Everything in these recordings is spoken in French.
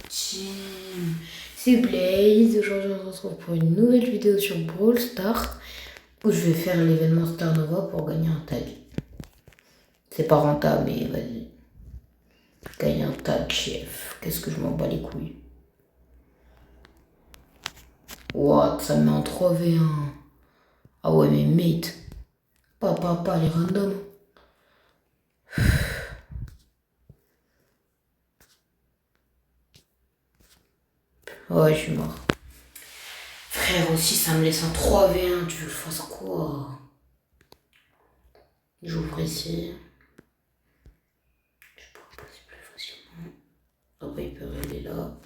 Team, c'est Blaze. Aujourd'hui, on se retrouve pour une nouvelle vidéo sur Brawl Stars où je vais faire l'événement Star Nova pour gagner un tag. C'est pas rentable, mais vas-y. Gagner un tag, chef. Qu'est-ce que je m'en bats les couilles. What? Ça me met en 3v1. Ah ouais, mais mate. Pas les randoms. Ouais, je suis mort. Frère, aussi, ça me laisse en 3v1. Tu veux que je fasse quoi? J'ouvre ici. Je pourrais passer plus facilement. La Piper, elle est là.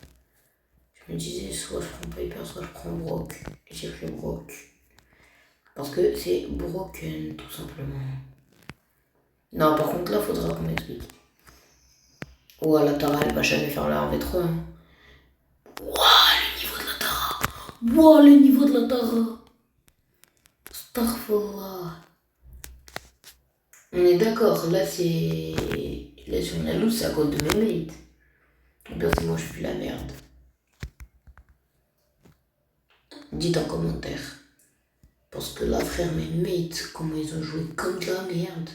Je me disais, soit je prends Piper, soit je prends Brock. J'ai pris Brock. Parce que c'est broken, tout simplement. Non, par contre, là, faudra qu'on m'explique. Ouah, la Tara, elle va jamais faire la 1v3. Hein. Ouah, le niveau de la Tara. Ouah, le niveau de la Tara. Starfall. On est d'accord, là, c'est... Là, sur la loose, c'est à cause de mes mates. Ou bien c'est moi, je suis la merde. Dites en commentaire. Parce que là, frère, mes mates, comment ils ont joué comme de la merde.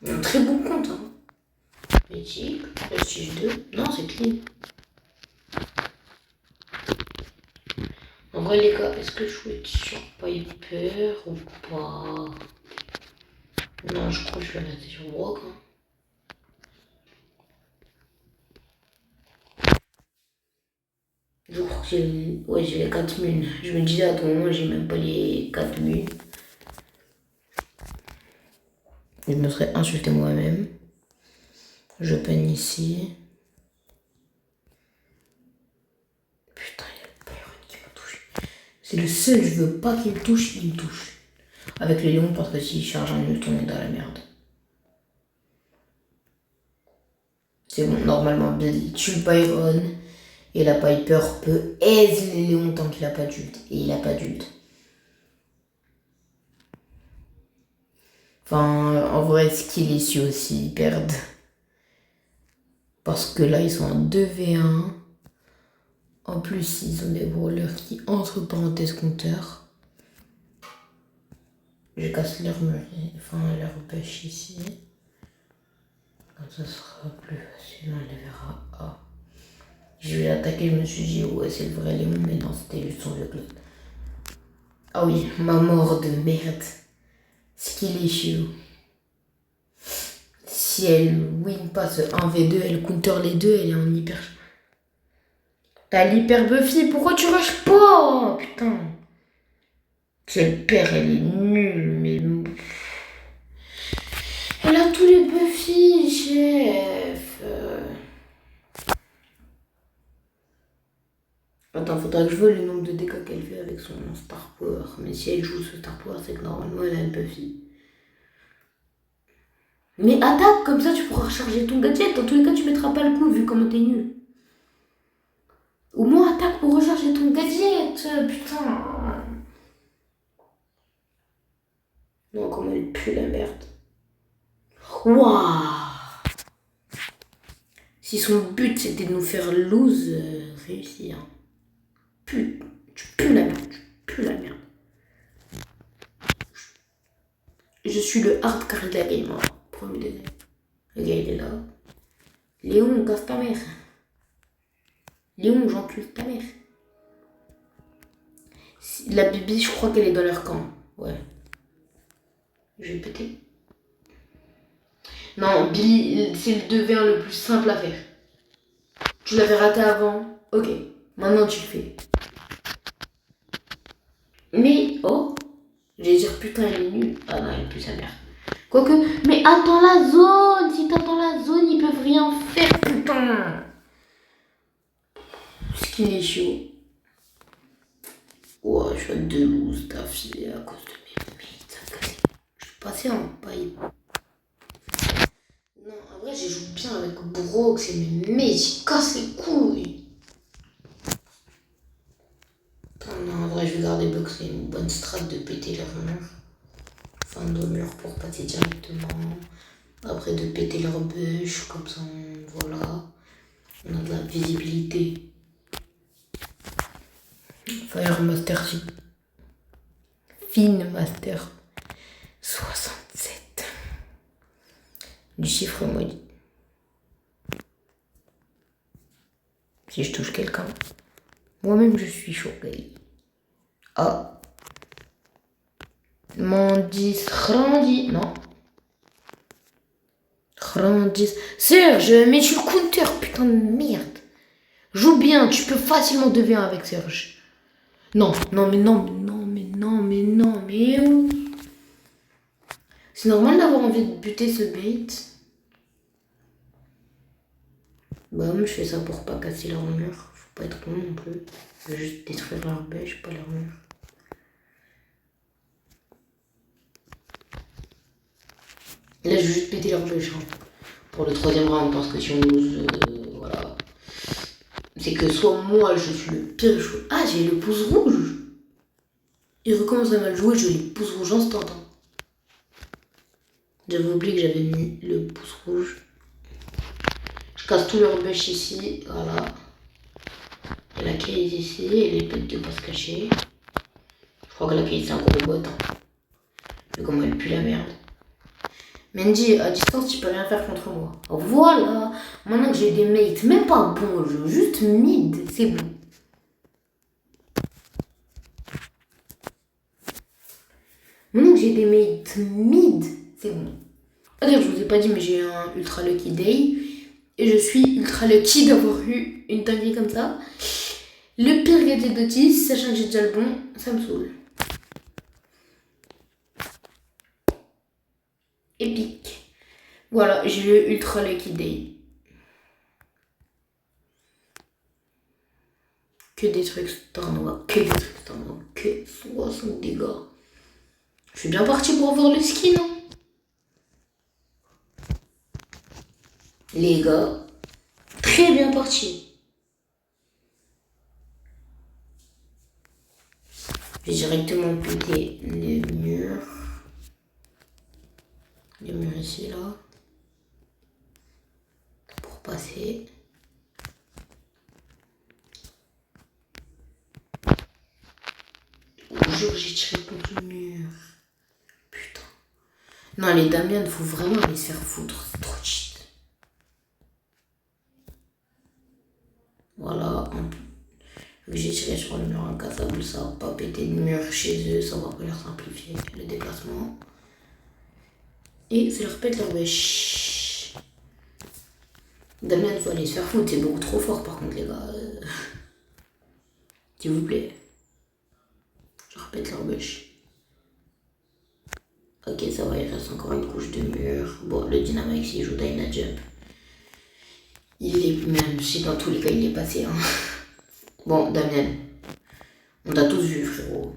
Un très bon compte, hein. Mythique, Prestige 2. Non, c'est clean. En vrai, les gars, est-ce que je vais être sur Piper ou pas? Non, je crois que je vais rester sur Brock. Hein. Je crois que j'ai... Ouais, j'ai les 4 mules. Je me disais à tout moment, j'ai même pas les 4 mules. Je me serais insulté moi-même. Je peine ici. Putain, il y a le Byron qui m'a touché. C'est le seul, je veux pas qu'il me touche, il me touche. Avec le lion, parce que s'il charge un ult, on est dans la merde. C'est bon, normalement, Billy tue le Byron. Et la Piper peut aider les lions tant qu'il a pas d'ult. Et il a pas d'ult. Enfin, en vrai, ce qu'il est ici aussi, ils perdent. Parce que là, ils sont en 2v1. En plus, ils ont des brawlers qui, entre parenthèses, compteurs. Je casse leur bêche ici. Comme ça sera plus facile, on les verra. Ah. Je vais attaquer, je me suis dit, ouais, c'est le vrai Léon, mais non, c'était juste son vieux clone. Ah oui, ma mort de merde. Skill issue. Si elle win pas ce 1v2, elle counter les deux, elle est en hyper. T'as l'hyper Buffy, pourquoi tu rushes pas? Putain. Quelle paire, elle est nulle, mais. Elle a tous les Buffy, chef. Attends, faudra que je vois le nombre de dégâts qu'elle fait avec son Star Power. Mais si elle joue ce Star Power, c'est que normalement elle a le Buffy. Mais attaque, comme ça tu pourras recharger ton gadget. Dans tous les cas, tu mettras pas le coup vu comment t'es nul. Au moins attaque pour recharger ton gadget, putain. Non, comment elle pue la merde. Waouh. Si son but c'était de nous faire lose, réussir. Tu pues la merde, tu pues la merde. Je suis le hard carry de la game, hein. Premier degré. Le gars il est là. Léon, casse ta mère. Léon, j'encule ta mère. La Bibi, je crois qu'elle est dans leur camp. Ouais. Je vais péter. Non, Billy, c'est le 2v1 le plus simple à faire. Tu l'avais raté avant. Ok. Maintenant tu le fais. Mais, oh. J'allais dire putain, elle est nulle. Ah non, elle pue sa mère. Quoique, mais attends la zone. Si t'attends la zone, ils peuvent rien faire, putain. Skin est chaud. Ouais, je suis à 2 looses d'affilée à cause de mes mates. Je suis passé en paille. Non, en vrai, j'ai joué bien avec Brock, c'est mes mates, ils cassent les couilles. Non, en vrai, je vais garder Brock, c'est une bonne strat de péter leur mur. Fin de mur pour passer directement. Après de péter leur bûche, comme ça, voilà. On a de la visibilité. Fire Master Fine Master 67. Du chiffre maudit. Si je touche quelqu'un, moi-même je suis choquée. Ah. Rendis. Non. Rendis. Serge, mais tu le counter, putain de merde. Joue bien, tu peux facilement 2v1 avec Serge. Non, mais où? C'est normal d'avoir envie de buter ce bait. Bah, moi je fais ça pour pas casser leur mur. Faut pas être con non plus. Je veux juste détruire leur bêche, pas leur mur. Et là, je veux juste péter leur bêche. Hein. Pour le 3e round, parce que si on lose, voilà. C'est que soit moi, je suis le pire joueur. Ah, j'ai le pouce rouge. Il recommence à mal jouer, je les pouce rouge instant. J'avais oublié que j'avais mis le pouce rouge. Je casse tout leur bêche ici, voilà. Et la case ici, et les pètes de pas se cacher. Je crois que la case c'est un gros bot. Hein. Mais comment elle pue la merde. Mendy, à distance, tu peux rien faire contre moi. Voilà. Maintenant que j'ai des mates, même pas bon jeu, juste mid, c'est bon. Maintenant que j'ai des mates mid, c'est bon. D'ailleurs, je vous ai pas dit, mais j'ai un ultra lucky day. Et je suis ultra lucky d'avoir eu une dinguerie comme ça. Le pire gadget d'Otis, sachant que j'ai déjà le bon, ça me saoule. Épique. Voilà, j'ai eu ultra lucky day. Que des trucs standard, que 60 dégâts. Je suis bien parti pour avoir le skin. Hein. Les gars, très bien parti. J'ai directement pété les murs. Les murs ici, là. Pour passer. Bonjour, j'ai tiré contre le mur. Putain. Non, les Damien, faut vraiment les faire foutre. C'est trop cheat. Voilà. Vu que j'ai tiré sur le mur incassable, ça va pas péter de mur chez eux. Ça va pas leur simplifier le déplacement. Et ça leur pète leur bêche. Damien, faut aller se faire foutre. C'est beaucoup trop fort par contre, les gars. S'il vous plaît. Je répète leur bêche. Ok, ça va, il reste encore une couche de mur. Bon, le dynamique, s'il joue Dyna Jump, il est même, si dans tous les cas, il est passé. Hein. Bon, Damien, on t'a tous vu, frérot.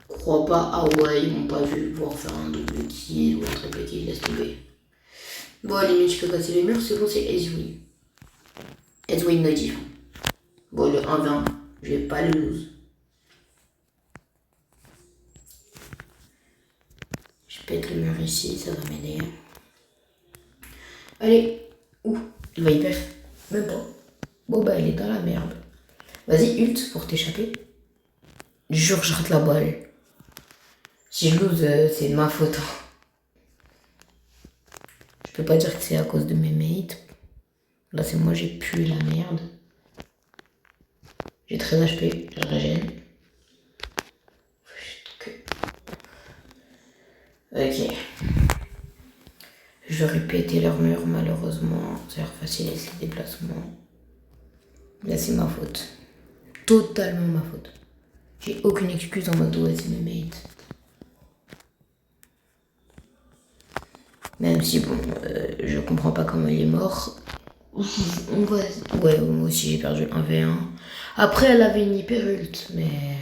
Crois pas, ah ouais, ils m'ont pas vu pouvoir faire un double kill ou un triple kill, laisse tomber. Bon, à la limite, je peux casser les murs, c'est bon, c'est Ezwin. Ezwin natif. Bon, le 1-20, je vais pas le lose. Je pète le mur ici, ça va m'aider. Allez, ouh, le Viper, même pas. Bon bah elle est dans la merde. Vas-y, ult pour t'échapper. Jure, je rate la balle. Si je lose, c'est de ma faute. Je peux pas dire que c'est à cause de mes mates. Là, c'est moi, j'ai pué la merde. J'ai 13 HP, je régène. Ok. Je vais répéter leur mur, malheureusement. Ça facilite les déplacements. Là, c'est ma faute. Totalement ma faute. J'ai aucune excuse en mode ouais, c'est mes mates. Même si, bon, je comprends pas comment il est mort. Ouais, moi aussi j'ai perdu le 1v1. Après, elle avait une hyper ult, mais.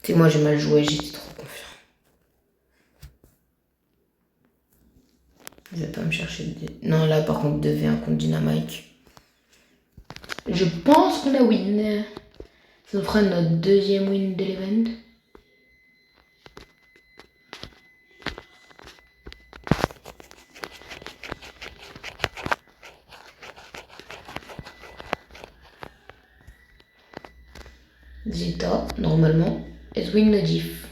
C'est moi, j'ai mal joué, j'étais trop confiant. Je vais pas me chercher de. Non, là par contre, 2v1 contre Dynamite. Je pense qu'on a win. Ça nous fera notre 2e win de l'event. Zeta, normalement. Edwin Nodif.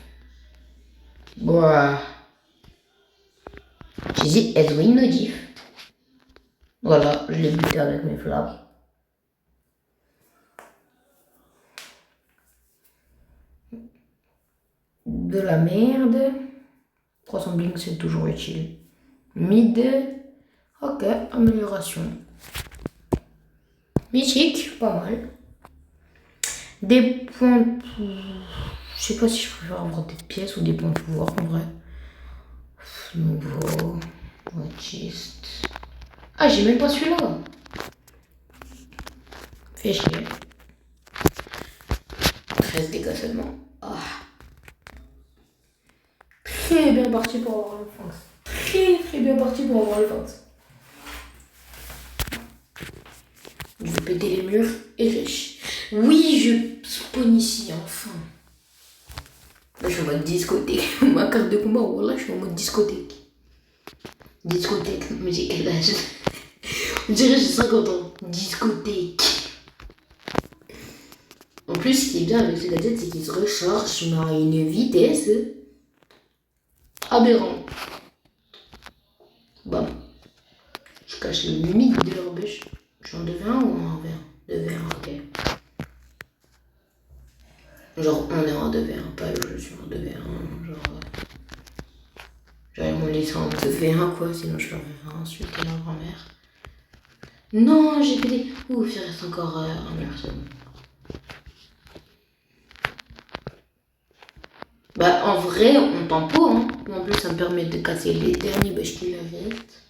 Bruh. J'ai dit Edwin Nodif. Voilà, je l'ai buté avec mes flammes. De la merde. 300 bling, c'est toujours utile. Mid. Ok, amélioration. Mythique, pas mal. Des points. Je sais pas si je préfère avoir des pièces ou des points de pouvoir en vrai. Nouveau. Watchist. Ah, j'ai même pas celui-là. Fais chier. 13 dégâts seulement. Ah. Très bien parti pour avoir le fox. Très bien parti pour avoir le fox. Je vais péter les murs et riche. Oui, je spawn ici, enfin. Là, je suis en mode discothèque. Ma carte de combat, voilà, je suis en mode discothèque. Discothèque, mais j'ai quel âge? On dirait que j'ai 50 ans. Discothèque. En plus, ce qui est bien avec ce gadget, c'est qu'il se recharge à une vitesse aberrante. Bon. Je cache les limites de leur bûche. Je suis en 2v1 ou en 1v1? 2v1, ok. Genre, on est en 2v1, pas je suis en 2v1. Genre, ils m'ont laissé en 2v1, quoi. Sinon, je leur vais insulter leur grand-mère. Non, j'ai pété. Ouh, il reste encore un personne. Bah, en vrai, on tempo, hein. En plus, ça me permet de casser les derniers bûches qui me restent.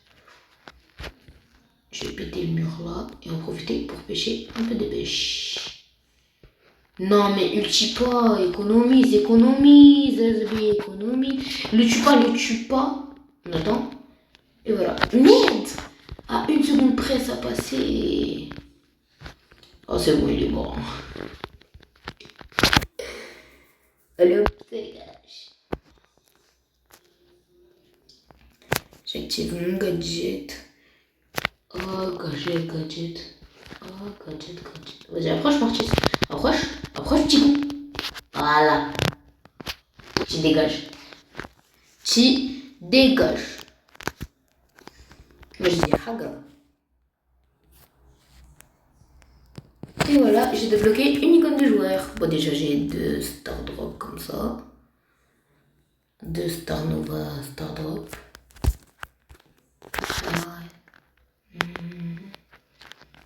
Je vais péter le mur là et en profiter pour pêcher un peu de bêche. Non, mais ulti pas, économise, SB, économise. Le tue pas. On attend. Et voilà. Merde! À 1 seconde près, ça passait. Oh, c'est bon, il est mort. Allez hop, ça dégage. J'active mon gadget. Oh, gadget. Oh, gadget. Vas-y, approche, Martis. Approche, petit coup. Voilà. Tu dégages. Moi, je dis Haga. Et voilà, j'ai débloqué une icône de joueur. Bon, déjà, j'ai 2 Star Drop comme ça. 2 Star Nova Star Drop.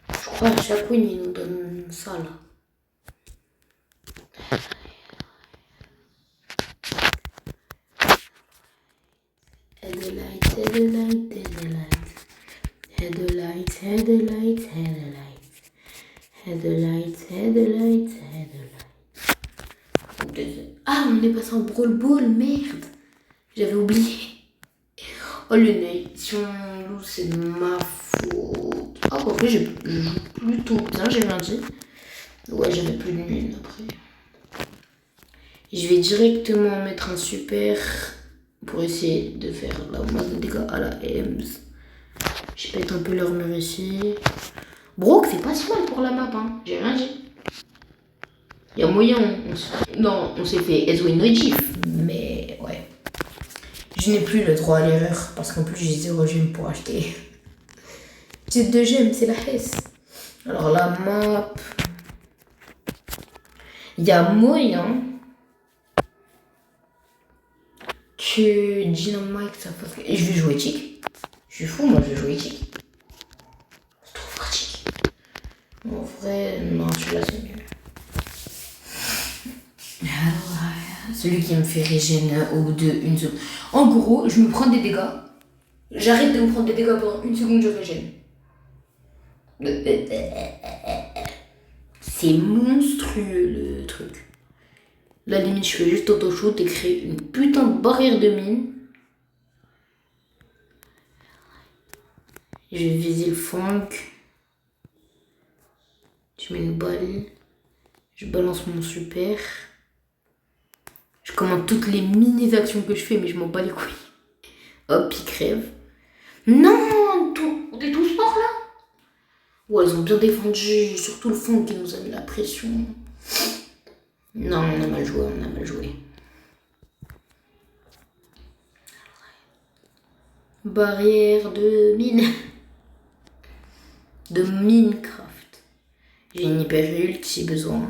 Je crois à chaque win, il nous donne ça là. Headlights. Ah, on est passé en Brawl Ball, merde. J'avais oublié. Oh, le nez. Si on loue, c'est de ma faute. Ah, en fait, je joue plutôt bien, j'ai rien dit. Ouais, j'avais plus de mine après. Je vais directement mettre un super pour essayer de faire la masse de dégâts à la Ems. Je pète un peu leur mur ici. Brock, c'est pas si mal pour la map, hein. J'ai rien dit. Il y a moyen. On s'est fait Edwin Nojif, mais ouais. Je n'ai plus le droit à l'erreur parce qu'en plus j'ai 0 gemmes pour acheter. J'ai 2 gemmes, c'est la Hesse. Alors la map. Il y a moyen que Dynamite ça fasse. Et je vais jouer Chic. Je suis fou, moi je vais jouer Chic. C'est trop pratique. En vrai, non, celui-là c'est mieux. Celui qui me fait régénérer au bout de 1 seconde. En gros, je me prends des dégâts. J'arrête de me prendre des dégâts pendant 1 seconde, je régène. C'est monstrueux le truc. La limite, je fais juste auto-shoot et créer une putain de barrière de mine. Je vais viser le flanc. Je mets une balle. Je balance mon super. Je commande toutes les mini-actions que je fais, mais je m'en bats les couilles. Hop, il crève. Non, on est tous morts là. Ouais, ils ont bien défendu, surtout le fond qui nous a mis la pression. Non, on a mal joué, on a mal joué. Barrière de mine. De Minecraft. J'ai une hyper ult si besoin.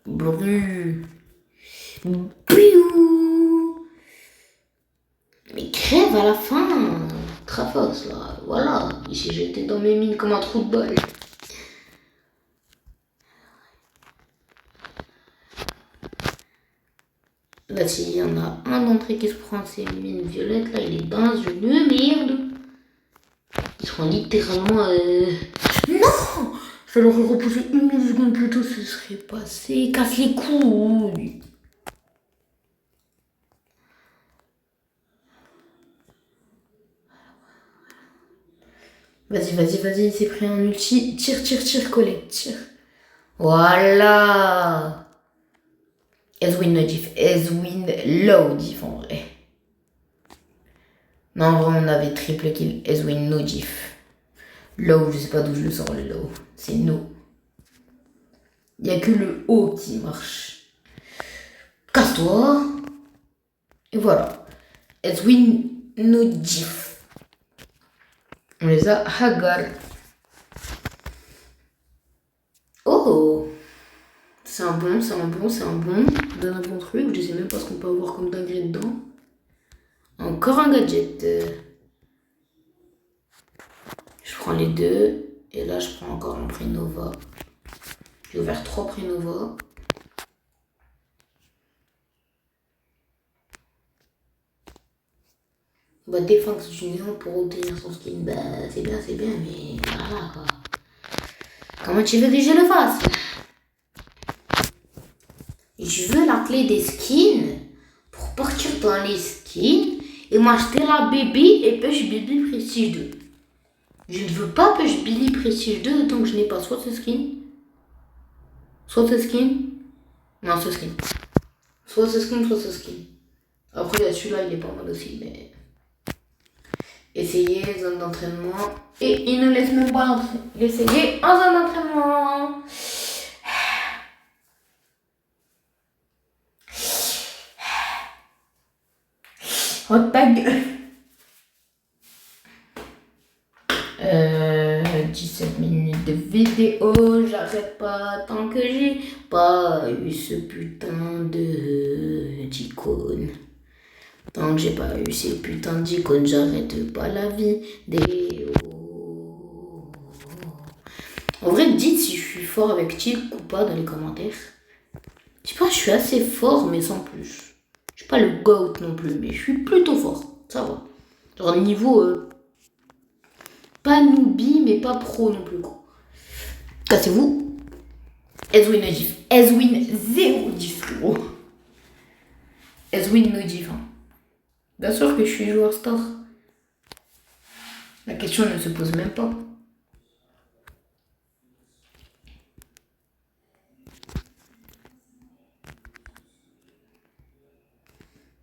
Bru. Piou. Mais crève à la fin. Trafox là. Voilà. Il s'est jeté dans mes mines comme un trou de balle. Là, s'il y en a un d'entrée qui se prend ses mines violettes, là, il est dans une merde. Ils seront littéralement. Non! Je l'aurais repoussé une seconde plus tôt, ce serait passé. Casse les couilles! Vas-y, vas-y, vas-y, il s'est pris un ulti. Tire, tire, tire, collecte, tire. Voilà! Ezwin no diff. Ezwin low diff en vrai. Non, en vrai, on avait triple kill. Ezwin no diff. Low, je sais pas d'où je le sors le low. C'est no. Il n'y a que le haut qui marche. Casse-toi. Et voilà. Ezwin no diff. On les a hagar. Oh! C'est un bon, c'est un bon, c'est un bon. Donne un bon truc. Je sais même pas ce qu'on peut avoir comme dinguerie dedans. Encore un gadget. Je prends les deux. Et là, je prends encore un prix Nova. J'ai ouvert 3 prix Nova. Bah, défense du néant pour obtenir son skin. Bah, c'est bien, mais voilà quoi. Comment tu veux que je le fasse? Je veux la clé des skins pour partir dans les skins et m'acheter la bébé et Push Billy Prestige 2. Je ne veux pas Push Billy Prestige 2 tant que je n'ai pas soit ce skin, soit ce skin, non ce skin, soit ce skin, soit ce skin. Après celui-là il est pas mal aussi, mais essayer zone d'entraînement et il ne laisse même pas l'essayer en zone d'entraînement. Oh ta gueule. 17 minutes de vidéo, j'arrête pas tant que j'ai pas eu ce putain d'icône. Tant que j'ai pas eu ces putains d'icônes, j'arrête pas la vidéo. En vrai, dites si je suis fort avec Tilk ou pas dans les commentaires. Je sais pas, je suis assez fort, mais sans plus. Je suis pas le GOAT non plus, mais je suis plutôt fort. Ça va. Genre niveau pas newbie, mais pas pro non plus. Cassez-vous. Ezwin no diff. Ezwin 0 diff, frérot. Ezwin no diff. Hein. Bien sûr que je suis joueur star. La question ne se pose même pas.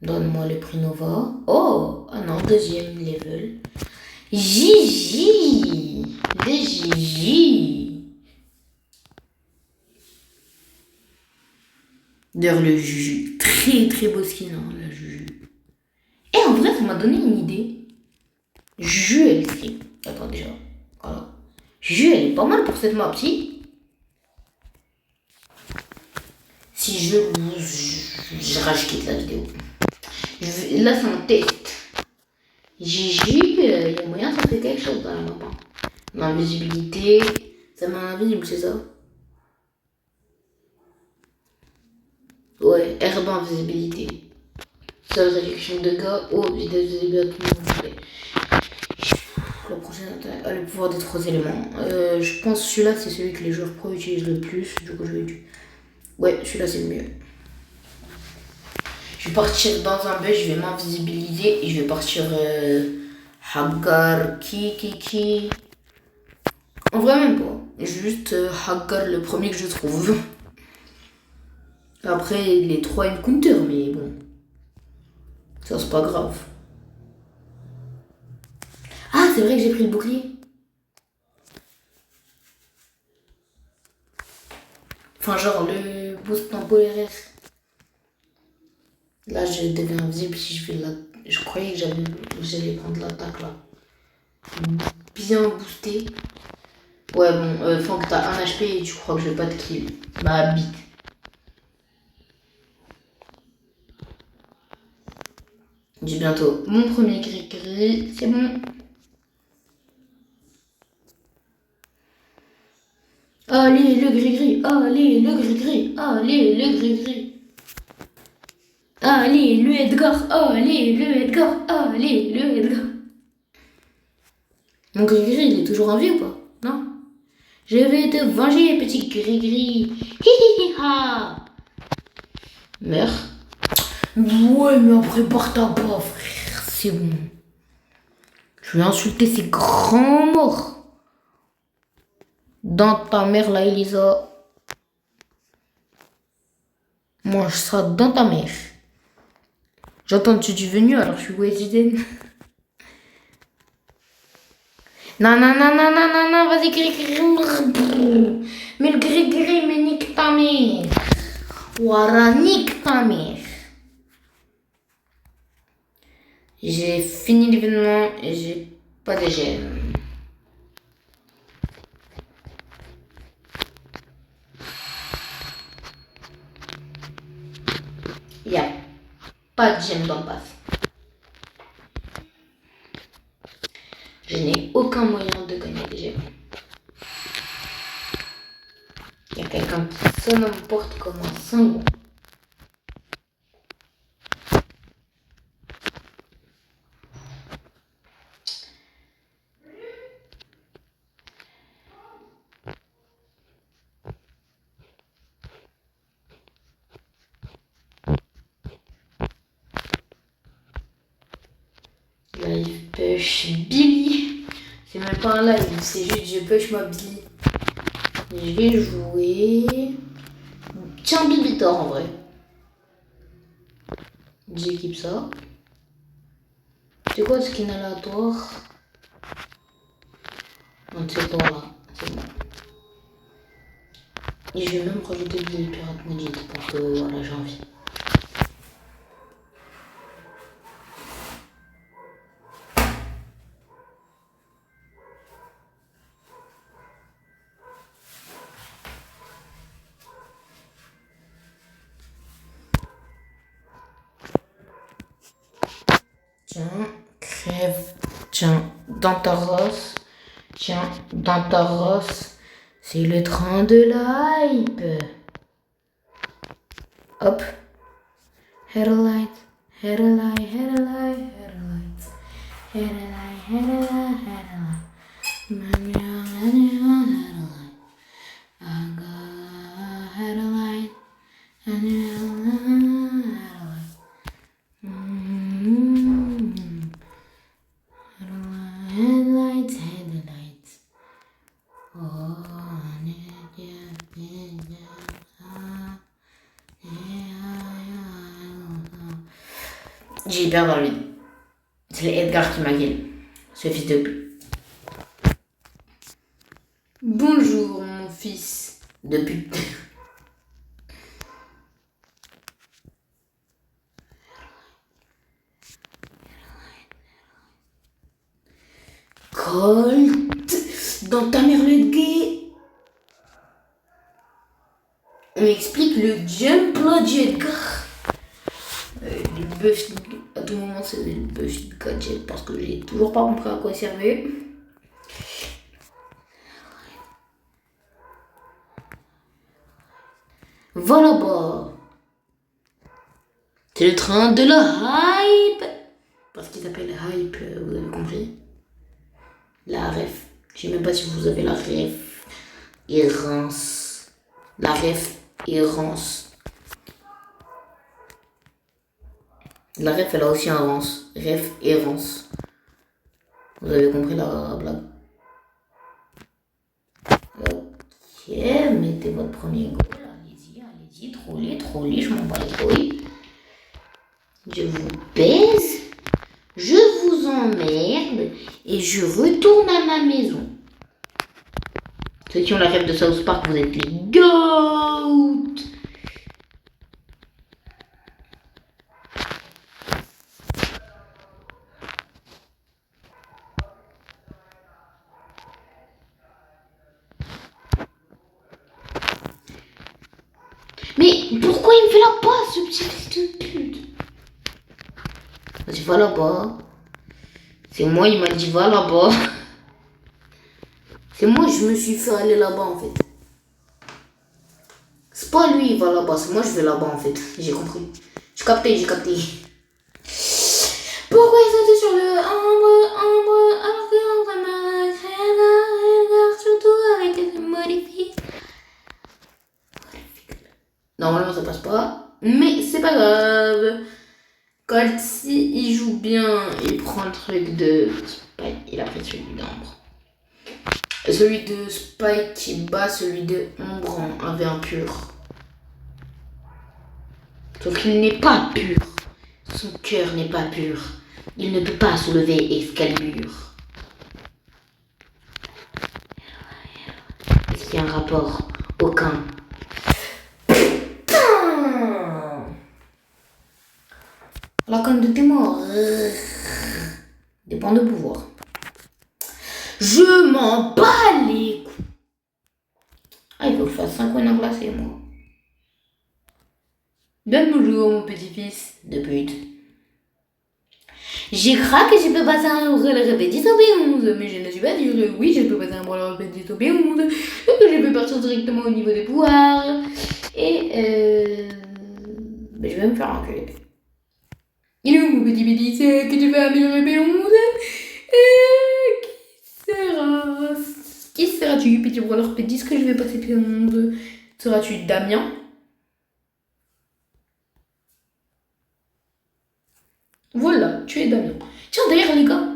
Donne-moi le prix Nova. Oh, ah non, deuxième level. Gigi. Des Gigi. D'ailleurs, le Juju. Très très beau skin, hein, la Juju. Et en vrai, ça m'a donné une idée. Juju, elle est. Attends, déjà. Voilà. Juju, elle est pas mal pour cette map, si. Si je rage quitte la vidéo. Là, c'est un test. Gigi, il y a moyen, ça fait quelque chose dans la map. Hein. L'invisibilité, ça met invisible, c'est ça? Ouais, R d'invisibilité. Seule réduction de dégâts, vitesse visible à tout le monde. La prochaine attaque a le pouvoir des 3 éléments. Je pense que celui-là, c'est celui que les joueurs pro utilisent le plus. Du coup, je vais utiliser. Ouais, celui-là, c'est le mieux. Je vais partir dans un bush, je vais m'invisibiliser et je vais partir Hagar, qui. En vrai, même pas. Juste Hagar, le premier que je trouve. Après, les 3 ils me counter, mais bon. Ça, c'est pas grave. Ah, c'est vrai que j'ai pris le bouclier. Enfin, genre le boost temporaire. Là, je deviens invisible si je fais la... Je croyais que j'allais prendre l'attaque là. Bien boosté. Ouais, bon, Franck, t'as 1 HP et tu crois que je vais pas te kill. Ma bite. J'ai bientôt mon premier gris-gris. C'est bon. Allez, le gris-gris. Allez, le gris-gris. Allez, le gris-gris. Allez, le Edgar. Allez, le Edgar. Allez, le Edgar. Mon gris-gris, il est toujours en vie ou pas? Non? Je vais te venger, petit gris-gris. Hi-hi-hi-ha. Meurs. Ouais, mais après, part-toi pas, frère. C'est bon. Je vais insulter ces grands morts. Dans ta mère, là, Elisa. Mange ça dans ta mère. J'entends que tu es venu, alors je suis Wedgeden. Non, non, non, non, non, non, non, vas-y, gris-gris. Mais le gris-gris, mais nique ta mère. Ouara, nique ta mère. J'ai fini l'événement et j'ai pas de gemmes. Il n'y a pas de gemmes dans le pass. Je n'ai aucun moyen de gagner des gemmes. Il y a quelqu'un qui sonne à ma porte comme un sangon. Live push Billy. C'est même pas un live, c'est juste je push ma Billy. Je vais jouer. Tiens, Bibitor en vrai. J'équipe ça. C'est quoi ce skin aléatoire? Non, c'est toi là. C'est bon. Et je vais même rajouter Billy Pirate Maudit parce que voilà, j'ai envie. Tiens, crève. Tiens, dans ta race. Tiens, dans ta race. C'est le train de la hype. Hop. Headlight, headlight, headlight, headlight. Headlight, headlight, headlight. Headlight. I got headlight. Headlights, headlights. Oh, j'ai hyper dans lui. C'est Edgar qui m'a gueule. Ce fils de pute. Bonjour, mon fils de pute. Colt, dans ta mère le gay. On explique le jump là du Edgar. Le buff, à tout moment c'est le buff de gadget parce que j'ai toujours pas compris à quoi il servait. Voilà bas. C'est le train de la hype. Parce qu'il s'appelle hype, vous avez compris. La ref. Je sais même pas si vous avez la ref. Errance. La ref errance. La ref, elle a aussi un rance. Ref errance. Vous avez compris la blague? Ok, mettez votre premier goal. Allez-y, allez-y. Trollez, trollez. Je m'en bats les couilles. Je vous baise. Je vous emmerde. Et je retourne à ma maison. Ceux qui ont la rêve de South Park, vous êtes les GOAT. Mais pourquoi il me fait la passe, ce petit fils de pute? Vas-y, va là-bas. C'est moi, il m'a dit va là-bas. C'est moi, je me suis fait aller là-bas en fait. C'est pas lui, il va là-bas, c'est moi, je vais là-bas en fait. J'ai compris. J'ai capté. Pourquoi il saute sur le ambre, alors que on surtout avec des modifiés. Normalement, ça passe pas, mais c'est pas grave. Colt, si il joue bien, il prend le truc de Spike, il a pris celui d'ambre. Celui de Spike qui bat celui de ombre en 1v1 pur. Sauf qu'il n'est pas pur. Son cœur n'est pas pur. Il ne peut pas soulever Excalibur. Est-ce qu'il y a un rapport? Aucun. Putain! La canne de tes morts. Dépend de pouvoir. Je m'en bats les couilles. Ah, il faut que je fasse 5 coins glacés, moi. Bonjour, mon petit-fils de pute. J'ai craqué, je peux passer un relais répétitif au B11, mais je ne suis pas sûre. Oui, je peux passer un relais répétitif au B11, donc je peux partir directement au niveau des pouvoirs. Et je vais me faire enculer. Il est où mon petit bêtise que tu vas améliorer B11? Qui seras-tu, petit roller pétis, que je vais passer B11? Seras-tu Damien? Voilà, tu es Damien. Tiens, d'ailleurs, les gars,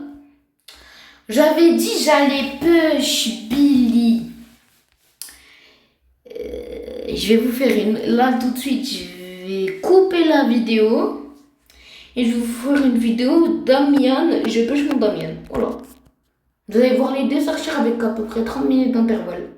j'avais dit j'allais push Billy. Je vais vous faire une... Là, tout de suite, je vais couper la vidéo. Et je vais vous faire une vidéo Damian. Je push mon Damian. Voilà. Vous allez voir les deux sortir avec à peu près 30 minutes d'intervalle.